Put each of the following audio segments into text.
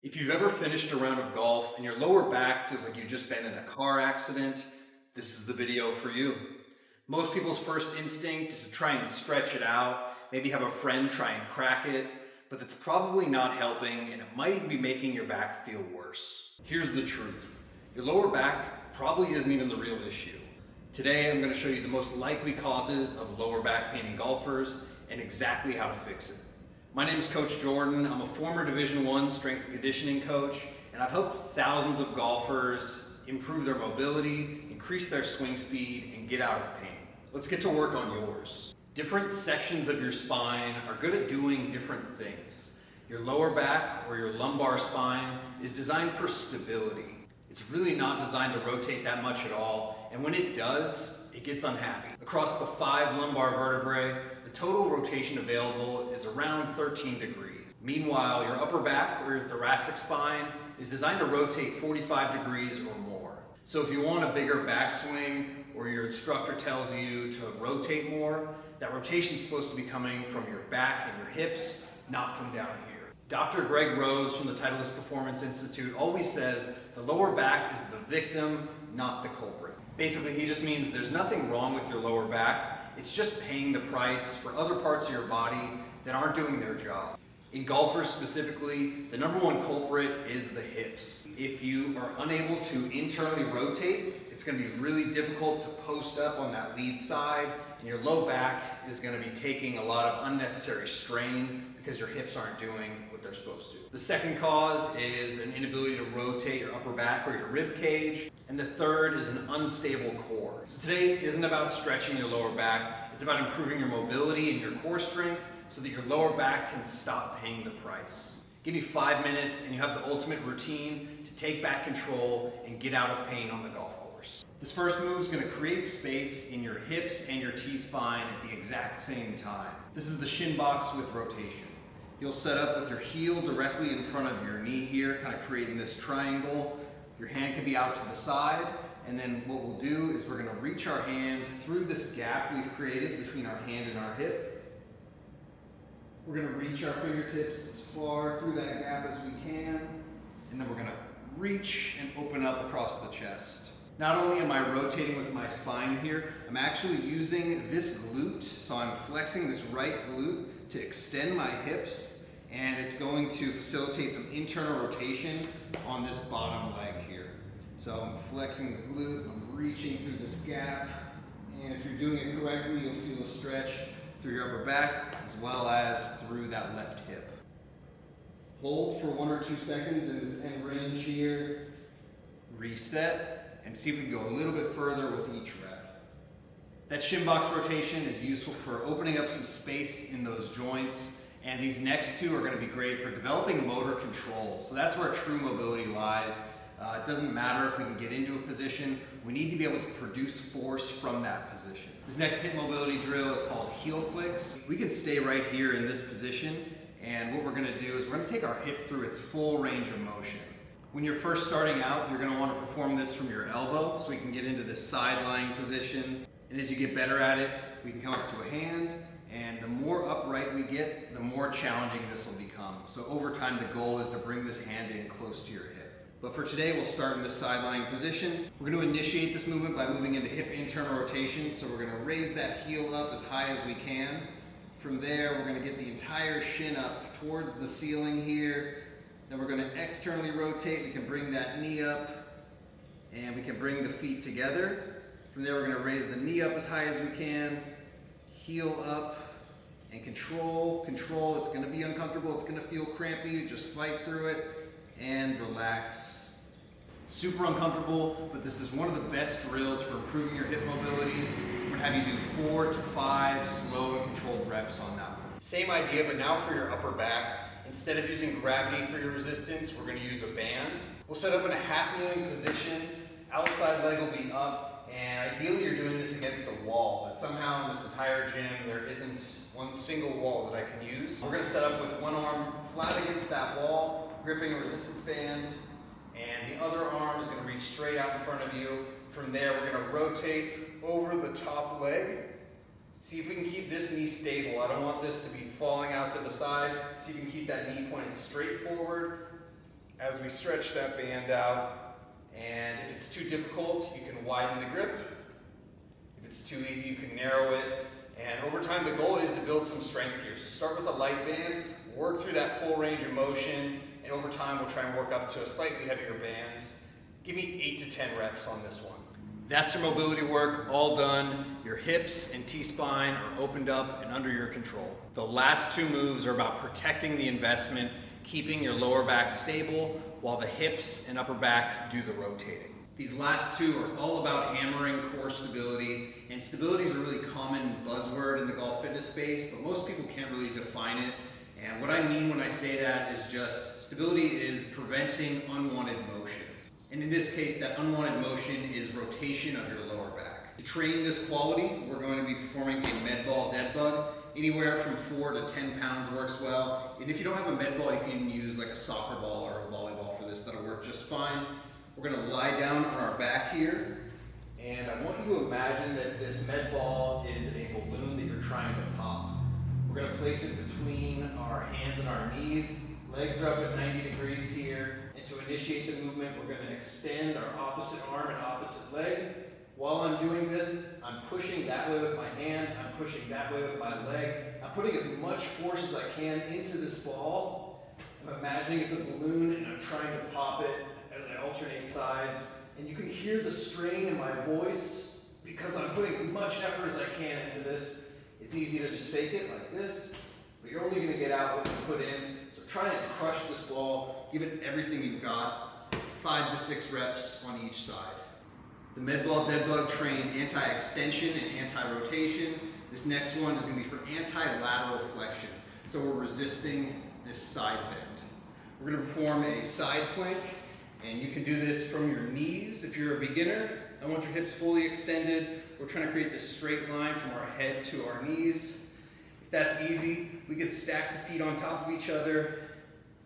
If you've ever finished a round of golf and your lower back feels like you've just been in a car accident, this is the video for you. Most people's first instinct is to try and stretch it out, maybe have a friend try and crack it, but that's probably not helping and it might even be making your back feel worse. Here's the truth. Your lower back probably isn't even the real issue. Today I'm going to show you the most likely causes of lower back pain in golfers and exactly how to fix it. My name is Coach Jordan. I'm a former Division I strength and conditioning coach, and I've helped thousands of golfers improve their mobility, increase their swing speed, and get out of pain. Let's get to work on yours. Different sections of your spine are good at doing different things. Your lower back or your lumbar spine is designed for stability. It's really not designed to rotate that much at all, and when it does, it gets unhappy. Across the 5 lumbar vertebrae, the total rotation available is around 13 degrees. Meanwhile, your upper back or your thoracic spine is designed to rotate 45 degrees or more. So if you want a bigger backswing or your instructor tells you to rotate more, that rotation is supposed to be coming from your back and your hips, not from down here. Dr. Greg Rose from the Titleist Performance Institute always says the lower back is the victim, not the culprit. Basically, he just means there's nothing wrong with your lower back. It's just paying the price for other parts of your body that aren't doing their job. In golfers specifically, the number one culprit is the hips. If you are unable to internally rotate, it's going to be really difficult to post up on that lead side, and your low back is going to be taking a lot of unnecessary strain because your hips aren't doing what they're supposed to. The second cause is an inability to rotate your upper back or your rib cage. And the third is an unstable core. So today isn't about stretching your lower back, it's about improving your mobility and your core strength so that your lower back can stop paying the price. Give me 5 minutes and you have the ultimate routine to take back control and get out of pain on the golf course. This first move is going to create space in your hips and your T-spine at the exact same time. This is the Shinbox with rotation. You'll set up with your heel directly in front of your knee here, kind of creating this triangle. Your hand can be out to the side, and then what we'll do is we're going to reach our hand through this gap we've created between our hand and our hip. We're going to reach our fingertips as far through that gap as we can, and then we're going to reach and open up across the chest. Not only am I rotating with my spine here, I'm actually using this glute, so I'm flexing this right glute to extend my hips, and it's going to facilitate some internal rotation on this bottom leg here. So I'm flexing the glute, I'm reaching through this gap, and if you're doing it correctly, you'll feel a stretch through your upper back as well as through that left hip. Hold for 1 or 2 seconds in this end range here. Reset, and see if we can go a little bit further with each rep. That Shinbox rotation is useful for opening up some space in those joints, and these next two are going to be great for developing motor control. So that's where true mobility lies. It doesn't matter if we can get into a position, we need to be able to produce force from that position. This next hip mobility drill is called heel clicks. We can stay right here in this position, and what we're going to do is we're going to take our hip through its full range of motion. When you're first starting out, you're going to want to perform this from your elbow so we can get into this side lying position. And as you get better at it, we can come up to a hand, and the more upright we get, the more challenging this will become. So over time, the goal is to bring this hand in close to your hip. But for today, we'll start in this side lying position. We're going to initiate this movement by moving into hip internal rotation. So we're going to raise that heel up as high as we can. From there, we're going to get the entire shin up towards the ceiling here. Then we're going to externally rotate. We can bring that knee up, and we can bring the feet together. From there, we're going to raise the knee up as high as we can, heel up, and control. It's going to be uncomfortable. It's going to feel crampy. Just fight through it and relax. Super uncomfortable, but this is one of the best drills for improving your hip mobility. We're going to have you do 4 to 5 slow and controlled reps on that one. Same idea, but now for your upper back. Instead of using gravity for your resistance, we're going to use a band. We'll set up in a half kneeling position. Outside leg will be up, and ideally you're doing this against a wall, but somehow in this entire gym there isn't one single wall that I can use. We're going to set up with one arm flat against that wall, gripping a resistance band, and the other arm is going to reach straight out in front of you. From there, we're going to rotate over the top leg. See if we can keep this knee stable. I don't want this to be falling out to the side. See if you can keep that knee pointed straight forward as we stretch that band out. And if it's too difficult, you can widen the grip. If it's too easy, you can narrow it. And over time, the goal is to build some strength here. So start with a light band, work through that full range of motion, and over time, we'll try and work up to a slightly heavier band. Give me 8 to 10 reps on this one. That's your mobility work, all done. Your hips and T-spine are opened up and under your control. The last two moves are about protecting the investment, keeping your lower back stable, while the hips and upper back do the rotating. These last two are all about hammering core stability, and stability is a really common buzzword in the golf fitness space, but most people can't really define it. And what I mean when I say that is just stability is preventing unwanted motion. And in this case, that unwanted motion is rotation of your lower back. To train this quality, we're going to be performing a med ball dead bug. Anywhere from 4 to 10 pounds works well. And if you don't have a med ball, you can use like a soccer ball or a volleyball for this. That'll work just fine. We're going to lie down on our back here. And I want you to imagine that this med ball is a balloon that you're trying to pop. We're going to place it between our hands and our knees. Legs are up at 90 degrees here. And to initiate the movement, we're going to extend our opposite arm and opposite leg. While I'm doing this, I'm pushing that way with my hand, I'm pushing that way with my leg. I'm putting as much force as I can into this ball. I'm imagining it's a balloon and I'm trying to pop it as I alternate sides. And you can hear the strain in my voice because I'm putting as much effort as I can into this. It's easy to just fake it like this, but you're only going to get out what you put in. So try and crush this ball, give it everything you've got, 5 to 6 reps on each side. The med ball dead bug trained anti-extension and anti-rotation. This next one is going to be for anti-lateral flexion. So we're resisting this side bend. We're going to perform a side plank, and you can do this from your knees if you're a beginner. I want your hips fully extended. We're trying to create this straight line from our head to our knees. If that's easy, we could stack the feet on top of each other,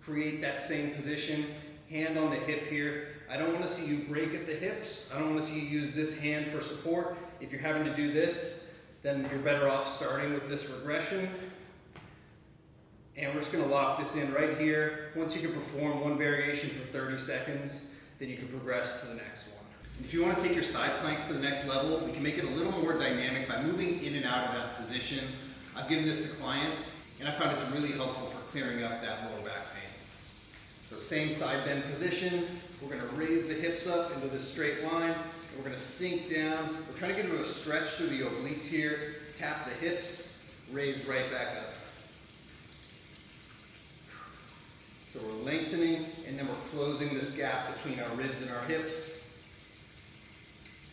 create that same position, hand on the hip here. I don't want to see you break at the hips. I don't want to see you use this hand for support. If you're having to do this, then you're better off starting with this regression. And we're just going to lock this in right here. Once you can perform one variation for 30 seconds, then you can progress to the next one. And if you want to take your side planks to the next level, we can make it a little more dynamic by moving in and out of that position. I've given this to clients, and I found it's really helpful for clearing up that lower back pain. So same side bend position. We're going to raise the hips up into this straight line. And we're going to sink down. We're trying to get into a stretch through the obliques here. Tap the hips, raise right back up. So we're lengthening, and then we're closing this gap between our ribs and our hips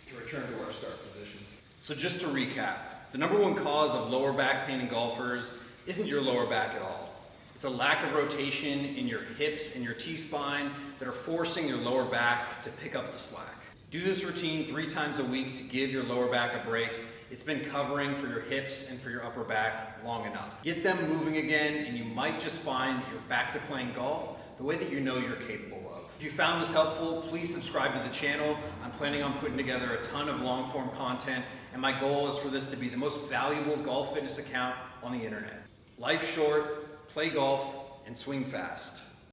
to return to our start position. So just to recap, the number one cause of lower back pain in golfers isn't your lower back at all. It's a lack of rotation in your hips and your T-spine that are forcing your lower back to pick up the slack. Do this routine 3 times a week to give your lower back a break. It's been covering for your hips and for your upper back long enough. Get them moving again, and you might just find that you're back to playing golf the way that you know you're capable of. If you found this helpful, please subscribe to the channel. I'm planning on putting together a ton of long-form content, and my goal is for this to be the most valuable golf fitness account on the internet. Life's short. Play golf and swing fast.